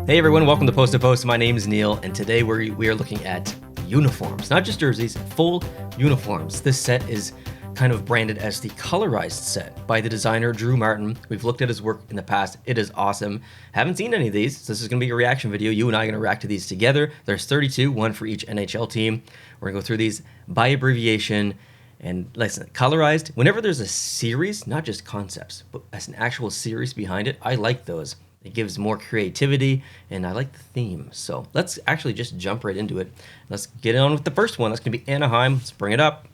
Hey everyone, welcome to Post to Post. My name is Neil, and today we are looking at uniforms, not just jerseys, full uniforms. This set is kind of branded as the Colorized set by the designer Drew Martin. We've looked at his work in the past. It is awesome. Haven't seen any of these, so this is going to be a reaction video. You and I are going to react to these together. There's 32, one for each NHL team. We're going to go through these by abbreviation. And listen, Colorized, whenever there's a series, not just concepts, but as an actual series behind it, I like those. It gives more creativity, and I like the theme. So let's actually just jump right into it. Let's get on with the first one. That's going to be Anaheim. Let's bring it up.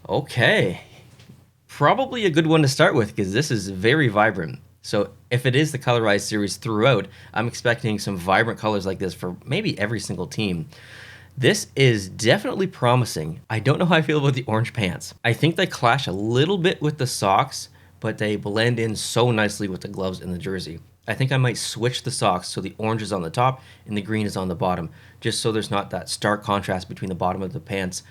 Okay. Probably a good one to start with because this is very vibrant. So if it is the Colorized series throughout, I'm expecting some vibrant colors like this for maybe every single team. This is definitely promising. I don't know how I feel about the orange pants. I think they clash a little bit with the socks, but they blend in so nicely with the gloves and the jersey. I think I might switch the socks so the orange is on the top and the green is on the bottom, just so there's not that stark contrast between the bottom of the pants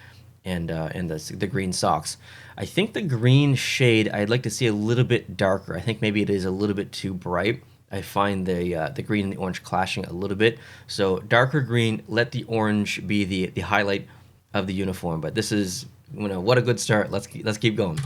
and the green socks. I think the green shade I'd like to see a little bit darker. I think maybe it is a little bit too bright. I find the green and the orange clashing a little bit. So darker green, let the orange be the highlight of the uniform. But this is, what a good start. Let's keep going.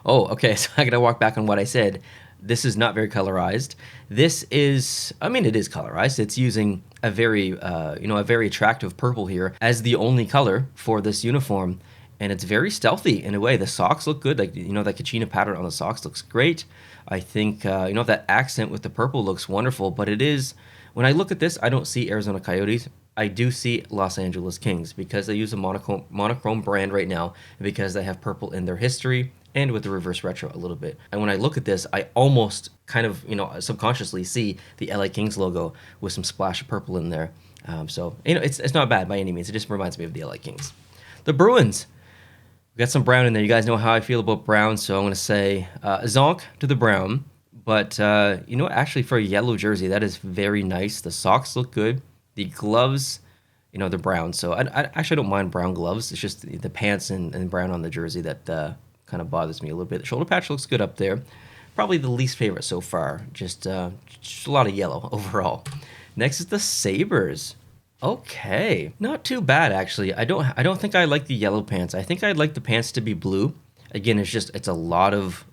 Oh, okay, so I gotta walk back on what I said. This is not very colorized. This is, it is colorized. It's using a very, a very attractive purple here as the only color for this uniform. And it's very stealthy in a way. The socks look good. Like, that Kachina pattern on the socks looks great. I think, that accent with the purple looks wonderful. But it is, when I look at this, I don't see Arizona Coyotes. I do see Los Angeles Kings because they use a monochrome brand right now and because they have purple in their history and with the reverse retro a little bit. And when I look at this, I almost kind of, subconsciously see the LA Kings logo with some splash of purple in there. It's not bad by any means. It just reminds me of the LA Kings. The Bruins. We got some brown in there. You guys know how I feel about brown, so I'm going to say zonk to the brown. But, actually for a yellow jersey, that is very nice. The socks look good. The gloves, they're brown. So I actually don't mind brown gloves. It's just the pants and brown on the jersey that kind of bothers me a little bit. The shoulder patch looks good up there. Probably the least favorite so far. Just a lot of yellow overall. Next is the Sabres. Okay, not too bad actually. I don't think I like the yellow pants. I think I'd like the pants to be blue. Again, it's a lot of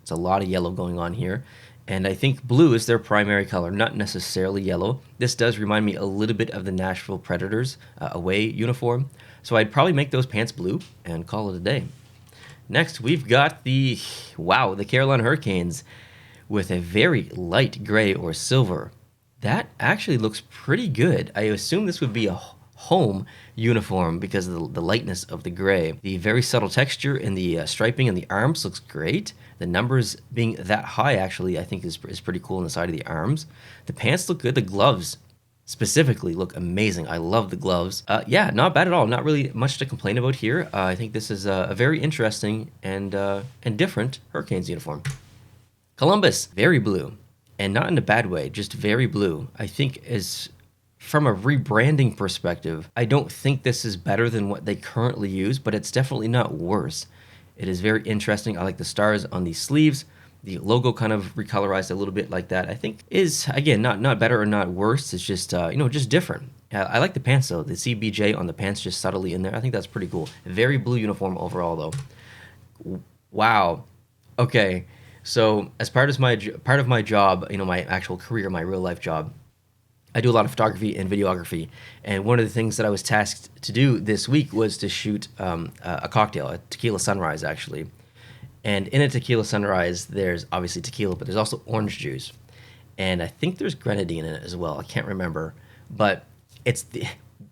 yellow going on here. And I think blue is their primary color, not necessarily yellow. This does remind me a little bit of the Nashville Predators away uniform. So I'd probably make those pants blue and call it a day. Next, we've got the Carolina Hurricanes with a very light gray or silver. That actually looks pretty good. I assume this would be a home uniform because of the lightness of the gray. The very subtle texture in the striping and the arms looks great. The numbers being that high actually I think is pretty cool on the side of the arms. The pants look good. The gloves specifically look amazing. I love the gloves. Not bad at all. Not really much to complain about here. I think this is a very interesting and different Hurricanes uniform. Columbus, very blue. And not in a bad way, just very blue. I think is, from a rebranding perspective, I don't think this is better than what they currently use, but it's definitely not worse. It is very interesting. I like the stars on the sleeves. The logo kind of recolorized a little bit like that. I think is, again, not better or not worse. It's just, just different. I like the pants though. The CBJ on the pants just subtly in there. I think that's pretty cool. Very blue uniform overall though. Wow. Okay. So as part of my job, my actual career, my real life job, I do a lot of photography and videography. And one of the things that I was tasked to do this week was to shoot a cocktail, a tequila sunrise actually. And in a tequila sunrise, there's obviously tequila, but there's also orange juice. And I think there's grenadine in it as well. I can't remember. But it's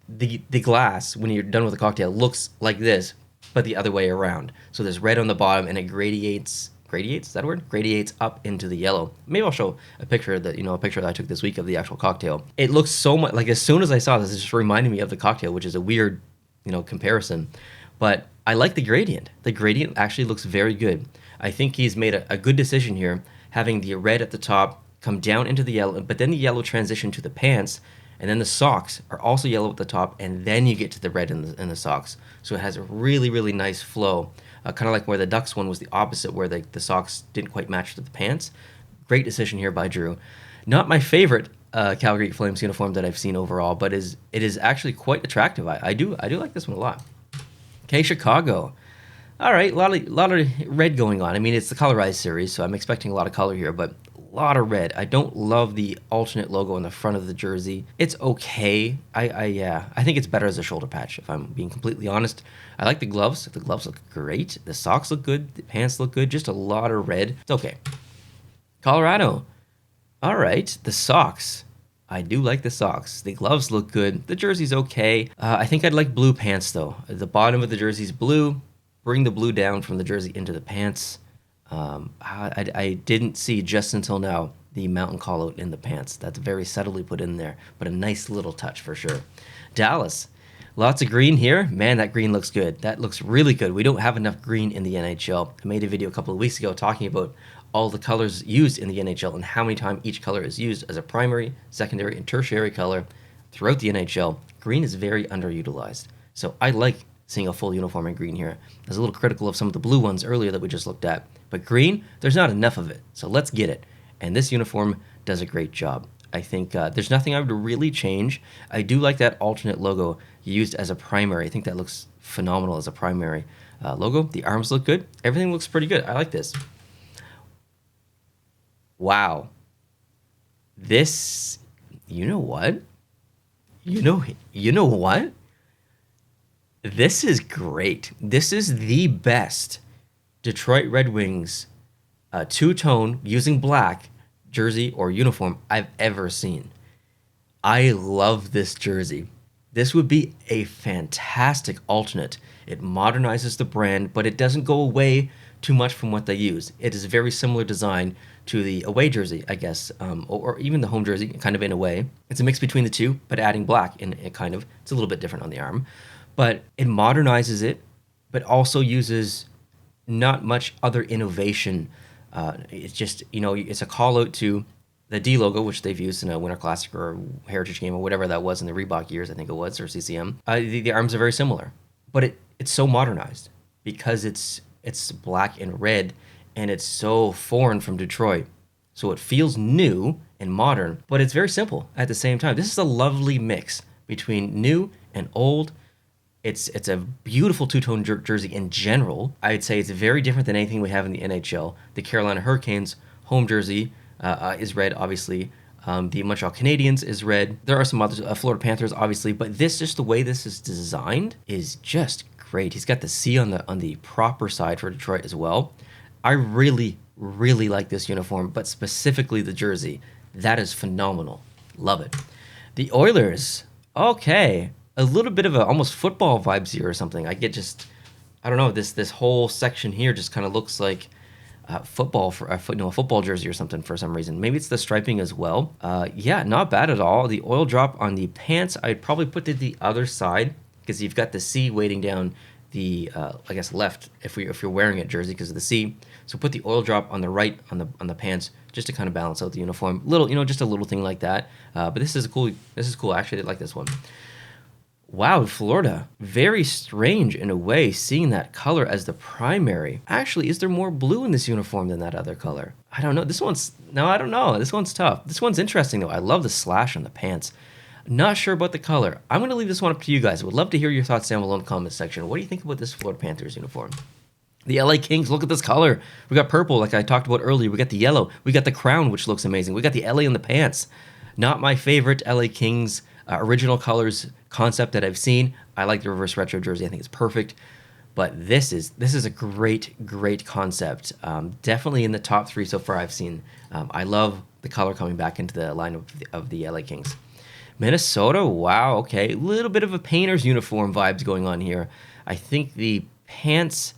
the glass, when you're done with the cocktail, looks like this, but the other way around. So there's red on the bottom and it gradiates, is that a word? Gradiates up into the yellow. Maybe I'll show a picture that I took this week of the actual cocktail. It looks so much, like as soon as I saw this, it just reminded me of the cocktail, which is a weird, comparison. But I like the gradient. The gradient actually looks very good. I think he's made a good decision here, having the red at the top come down into the yellow, but then the yellow transition to the pants, and then the socks are also yellow at the top, and then you get to the red in the socks. So it has a really, really nice flow. Kind of like where the Ducks one was the opposite, where the socks didn't quite match to the pants. Great decision here by Drew. Not my favorite Calgary Flames uniform that I've seen overall, but it is actually quite attractive. I do like this one a lot. Okay, Chicago. All right, a lot of red going on. I mean, it's the Colorized series, so I'm expecting a lot of color here, but a lot of red. I don't love the alternate logo on the front of the jersey. It's okay. I think it's better as a shoulder patch, if I'm being completely honest. I like the gloves. The gloves look great. The socks look good. The pants look good. Just a lot of red. It's okay. Colorado. All right, the socks. I do like the socks. The gloves look good. The jersey's okay. I think I'd like blue pants, though. The bottom of the jersey's blue. Bring the blue down from the jersey into the pants. I didn't see just until now the mountain callout in the pants. That's very subtly put in there, but a nice little touch for sure. Dallas. Lots of green here. Man, that green looks good. That looks really good. We don't have enough green in the NHL. I made a video a couple of weeks ago talking about all the colors used in the NHL and how many times each color is used as a primary, secondary, and tertiary color throughout the NHL. Green is very underutilized. So I like seeing a full uniform in green here. I was a little critical of some of the blue ones earlier that we just looked at. But green, there's not enough of it. So let's get it. And this uniform does a great job. I think there's nothing I would really change. I do like that alternate logo used as a primary. I think that looks phenomenal as a primary logo. The arms look good. Everything looks pretty good. I like this. Wow. This, you know what? You know what? This is great. This is the best Detroit Red Wings two-tone using black jersey or uniform I've ever seen. I love this jersey. This would be a fantastic alternate. It modernizes the brand, but it doesn't go away too much from what they use. It is a very similar design to the away jersey, I guess, or even the home jersey, kind of in a way. It's a mix between the two, but adding black in it kind of. It's a little bit different on the arm. But it modernizes it, but also uses not much other innovation. It's just, it's a call out to the D logo, which they've used in a Winter Classic or Heritage game or whatever that was in the Reebok years, I think it was, or CCM. The arms are very similar, but it's so modernized because it's black and red, and it's so foreign from Detroit. So it feels new and modern, but it's very simple at the same time. This is a lovely mix between new and old. It's a beautiful two-tone jersey in general. I'd say it's very different than anything we have in the NHL. The Carolina Hurricanes home jersey is red, obviously. The Montreal Canadiens is red. There are some others, Florida Panthers, obviously, but this, just the way this is designed, is just great. He's got the C on the proper side for Detroit as well. I really, really like this uniform, but specifically the jersey. That is phenomenal. Love it. The Oilers, okay. A little bit of almost football vibes here or something. I don't know, this whole section here just kind of looks like football for a football jersey or something for some reason. Maybe it's the striping as well. Yeah, not bad at all. The oil drop on the pants, I'd probably put it the other side because you've got the C weighting down the I guess left if you're wearing it jersey because of the C. So put the oil drop on the right on the pants just to kind of balance out the uniform. Just a little thing like that. But this is cool. Actually, I did like this one. Wow, Florida. Very strange in a way, seeing that color as the primary. Actually, is there more blue in this uniform than that other color? I don't know. I don't know. This one's tough. This one's interesting, though. I love the slash on the pants. Not sure about the color. I'm going to leave this one up to you guys. I would love to hear your thoughts down below in the comment section. What do you think about this Florida Panthers uniform? The LA Kings, look at this color. We got purple, like I talked about earlier. We got the yellow. We got the crown, which looks amazing. We got the LA in the pants. Not my favorite LA Kings original colors concept that I've seen. I like the reverse retro jersey. I think it's perfect. But this is a great concept. Definitely in the top 3 so far I've seen. I love the color coming back into the line of the LA Kings. Minnesota, wow, okay. A little bit of a painter's uniform vibes going on here. I think the pants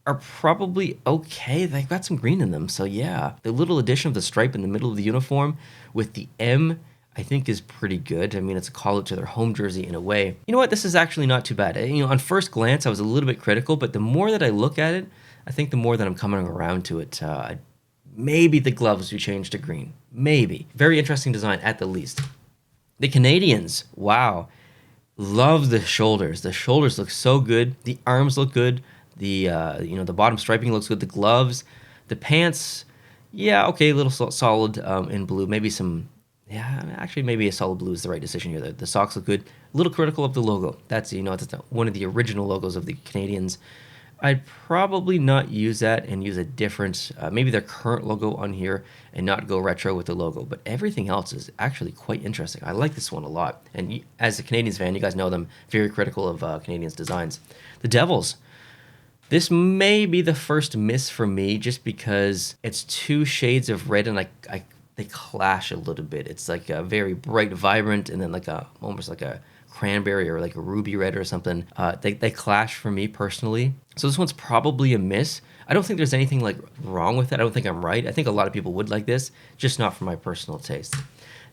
are probably okay. They've got some green in them, so yeah. The little addition of the stripe in the middle of the uniform with the M, I think is pretty good. I mean, it's a call out to their home jersey in a way. You know what? This is actually not too bad. On first glance, I was a little bit critical, but the more that I look at it, I think the more that I'm coming around to it. Maybe the gloves we change to green. Maybe. Very interesting design at the least. The Canadiens, wow. Love the shoulders. The shoulders look so good. The arms look good. The the bottom striping looks good. The gloves, the pants, yeah, okay, a little solid in blue. Maybe some Yeah, actually, maybe a solid blue is the right decision here. The socks look good. A little critical of the logo. That's, that's one of the original logos of the Canadians. I'd probably not use that and use a different, maybe their current logo on here and not go retro with the logo. But everything else is actually quite interesting. I like this one a lot. And as a Canadians fan, you guys know them, very critical of Canadians designs. The Devils. This may be the first miss for me just because it's two shades of red and they clash a little bit. It's like a very bright, vibrant, and then like almost like a cranberry or like a ruby red or something. They clash for me personally. So this one's probably a miss. I don't think there's anything like wrong with it. I don't think I'm right. I think a lot of people would like this, just not for my personal taste.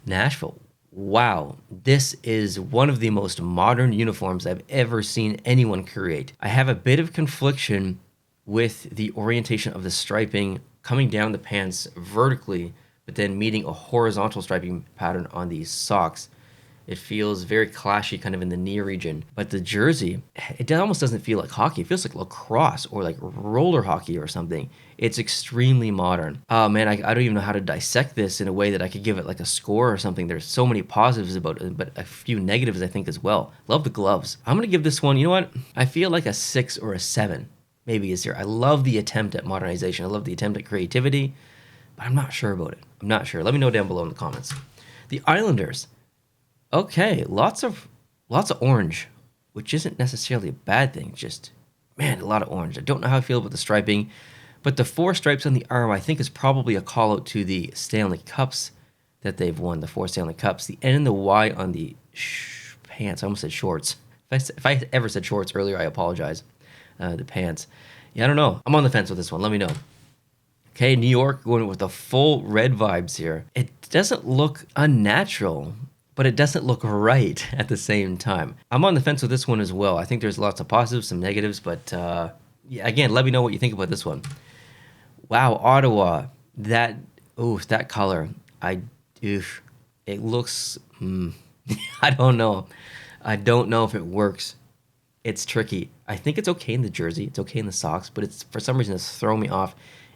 Nashville. Wow, this is one of the most modern uniforms I've ever seen anyone create. I have a bit of confliction with the orientation of the striping coming down the pants vertically, but then meeting a horizontal striping pattern on these socks. It feels very clashy kind of in the knee region. But the jersey, it almost doesn't feel like hockey. It feels like lacrosse or like roller hockey or something. It's extremely modern. Oh man, I don't even know how to dissect this in a way that I could give it like a score or something. There's so many positives about it, but a few negatives I think as well. Love the gloves. I'm gonna give this one, you know what? I feel like a 6 or a 7 maybe is here. I love the attempt at modernization. I love the attempt at creativity, but I'm not sure about it. I'm not sure. Let me know down below in the comments. The Islanders. Okay, lots of orange, which isn't necessarily a bad thing. Just, man, a lot of orange. I don't know how I feel about the striping, but the 4 stripes on the arm I think is probably a call out to the Stanley Cups that they've won, the 4 Stanley Cups. The N and the Y on the pants. I almost said shorts. If I ever said shorts earlier, I apologize. The pants. Yeah, I don't know. I'm on the fence with this one. Let me know. Okay, New York going with the full red vibes here. It doesn't look unnatural, but it doesn't look right at the same time. I'm on the fence with this one as well. I think there's lots of positives, some negatives, but yeah, again, let me know what you think about this one. Wow, Ottawa, that color, it looks, I don't know. I don't know if it works. It's tricky. I think it's okay in the jersey, it's okay in the socks, but it's for some reason it's throwing me off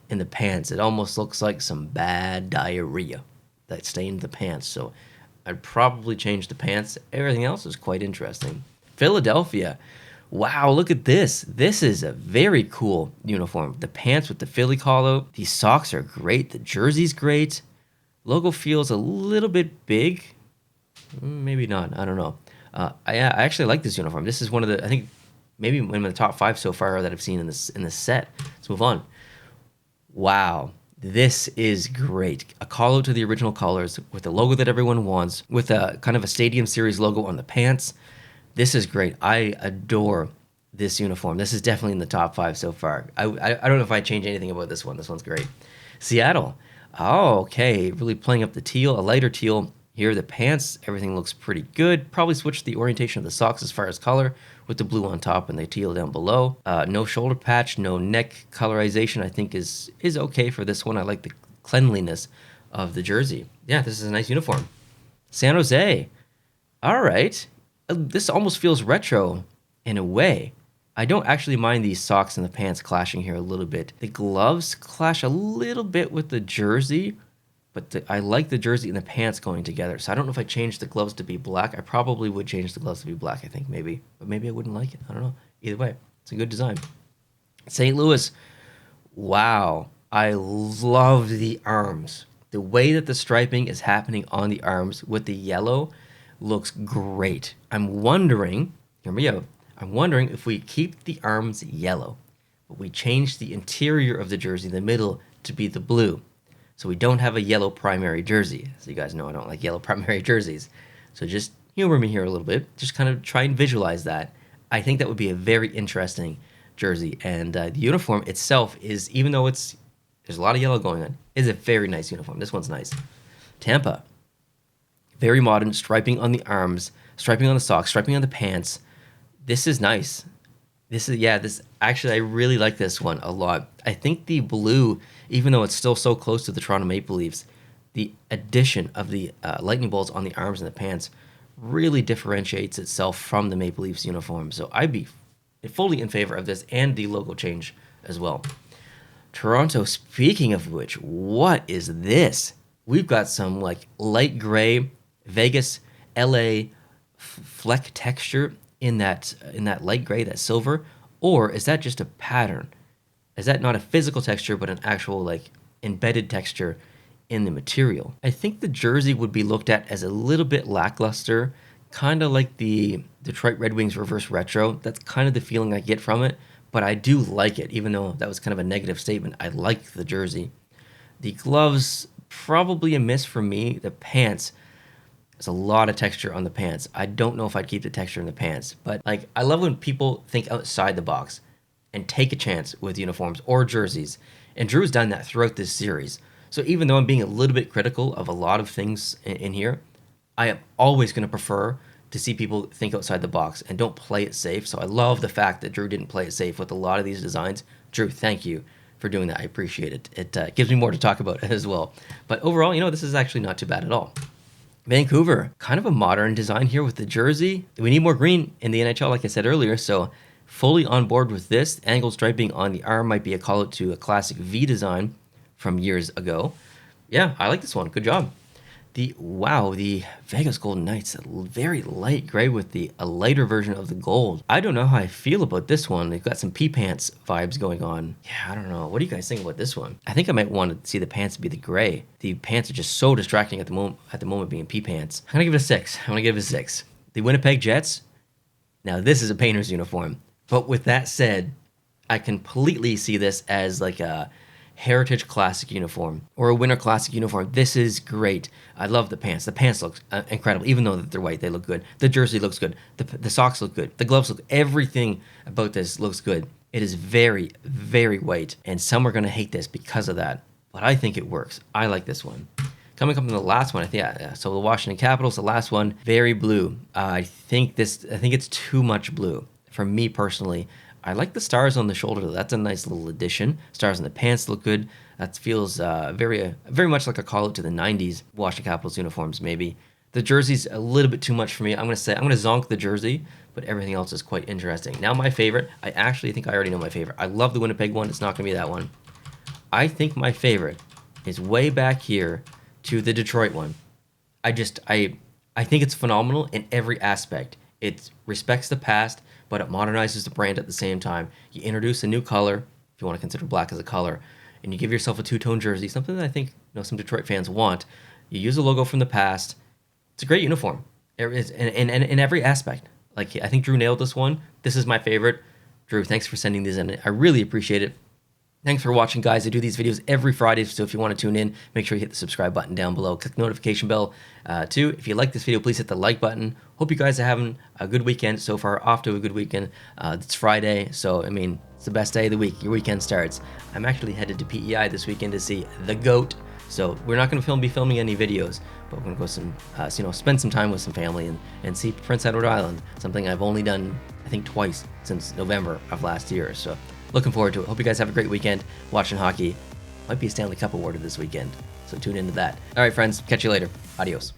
in the pants. It almost looks like some bad diarrhea that stained the pants. So I'd probably change the pants. Everything else is quite interesting. Philadelphia. Wow, look at this. This is a very cool uniform. The pants with the Philly collar. These socks are great. The jersey's great. Logo feels a little bit big. Maybe not. I don't know. I actually like this uniform. This is one of the, I think, maybe one of the top 5 so far that I've seen in this set. Let's move on. Wow. This is great. A call out to the original colors with the logo that everyone wants, with a kind of a Stadium Series logo on the pants. This is great. I adore this uniform. This is definitely in the top 5 so far. I don't know if I'd change anything about this one. This one's great. Seattle. Oh, okay. Really playing up the teal, a lighter teal. Here, the pants, everything looks pretty good. Probably switch the orientation of the socks as far as color with the blue on top and the teal down below. No shoulder patch, no neck colorization, I think is okay for this one. I like the cleanliness of the jersey. Yeah, this is a nice uniform. San Jose. All right. This almost feels retro in a way. I don't actually mind these socks and the pants clashing here a little bit. The gloves clash a little bit with the jersey, but I like the jersey and the pants going together. So I don't know if I changed the gloves to be black. I probably would change the gloves to be black, I think, maybe. But maybe I wouldn't like it. I don't know. Either way, it's a good design. St. Louis. Wow. I love the arms. The way that the striping is happening on the arms with the yellow looks great. I'm wondering, hear me out, I'm wondering if we keep the arms yellow, but we change the interior of the jersey, the middle, to be the blue. So we don't have a yellow primary jersey. So you guys know I don't like yellow primary jerseys. So just humor me here a little bit. Just kind of try and visualize that. I think that would be a very interesting jersey. And the uniform itself is, even though there's a lot of yellow going on, is a very nice uniform. This one's nice. Tampa. Very modern, striping on the arms, striping on the socks, striping on the pants. This is nice. Actually, I really like this one a lot. I think the blue, even though it's still so close to the Toronto Maple Leafs, the addition of the lightning bolts on the arms and the pants really differentiates itself from the Maple Leafs uniform. So I'd be fully in favor of this and the logo change as well. Toronto, speaking of which, what is this? we've got some like light gray Vegas LA fleck texture in that light gray, that silver, or is that just a pattern? Is that not a physical texture but an actual like embedded texture in the material? I think the jersey would be looked at as a little bit lackluster, kind of like the Detroit Red Wings reverse retro. That's kind of the feeling I get from it, but I do like it, even though that was kind of a negative statement. I like the jersey. The gloves, probably a miss for me. The pants, there's a lot of texture on the pants. I don't know if I'd keep the texture in the pants, but like I love when people think outside the box and take a chance with uniforms or jerseys. And Drew's done that throughout this series. So even though I'm being a little bit critical of a lot of things in here, I am always going to prefer to see people think outside the box and don't play it safe. So I love the fact that Drew didn't play it safe with a lot of these designs. Drew, thank you for doing that. I appreciate it. It gives me more to talk about as well. But overall, this is actually not too bad at all. Vancouver, kind of a modern design here with the jersey. We need more green in the NHL, like I said earlier, so fully on board with this. Angled striping on the arm might be a call out to a classic V design from years ago. Yeah, I like this one. Good job. The Vegas Golden Knights, a very light gray with a lighter version of the gold. I don't know how I feel about this one. They've got some pee pants vibes going on. Yeah, I don't know. What do you guys think about this one? I think I might want to see the pants be the gray. The pants are just so distracting at the moment being pee pants. I'm gonna give it a 6. I'm gonna give it a 6. The Winnipeg Jets. Now this is a painter's uniform, but with that said, I completely see this as like a Heritage Classic uniform or a Winter Classic uniform. This is great. I love the pants. The pants look incredible. Even though they're white, they look good. The jersey looks good. The socks look good. The gloves look, everything about this looks good. It is very, very white, and some are going to hate this because of that, but I think it works. I like this one. Coming up in the last one, I think, so the Washington Capitals, the last one, very blue. I think it's too much blue for me personally. I like the stars on the shoulder. That's a nice little addition. Stars on the pants look good. That feels very much like a call out to the 90s Washington Capitals uniforms, maybe. The jersey's a little bit too much for me. I'm going to zonk the jersey, but everything else is quite interesting. Now my favorite, I actually think I already know my favorite. I love the Winnipeg one. It's not going to be that one. I think my favorite is way back here to the Detroit one. I think it's phenomenal in every aspect. It respects the past, but it modernizes the brand at the same time. You introduce a new color, if you want to consider black as a color, and you give yourself a two-tone jersey, something that I think some Detroit fans want. You use a logo from the past. It's a great uniform. It is in every aspect. Like, I think Drew nailed this one. This is my favorite. Drew, thanks for sending these in. I really appreciate it. Thanks for watching, guys. I do these videos every Friday, so if you want to tune in, make sure you hit the subscribe button down below. Click the notification bell, too. If you like this video, please hit the like button. Hope you guys are having a good weekend so far. Off to a good weekend. It's Friday, so, it's the best day of the week. Your weekend starts. I'm actually headed to PEI this weekend to see the GOAT, so we're not going to be filming any videos, but we're going to go spend some time with some family and see Prince Edward Island, something I've only done, I think, twice since November of last year, so looking forward to it. Hope you guys have a great weekend watching hockey. Might be a Stanley Cup awarded this weekend, so tune into that. All right, friends. Catch you later. Adios.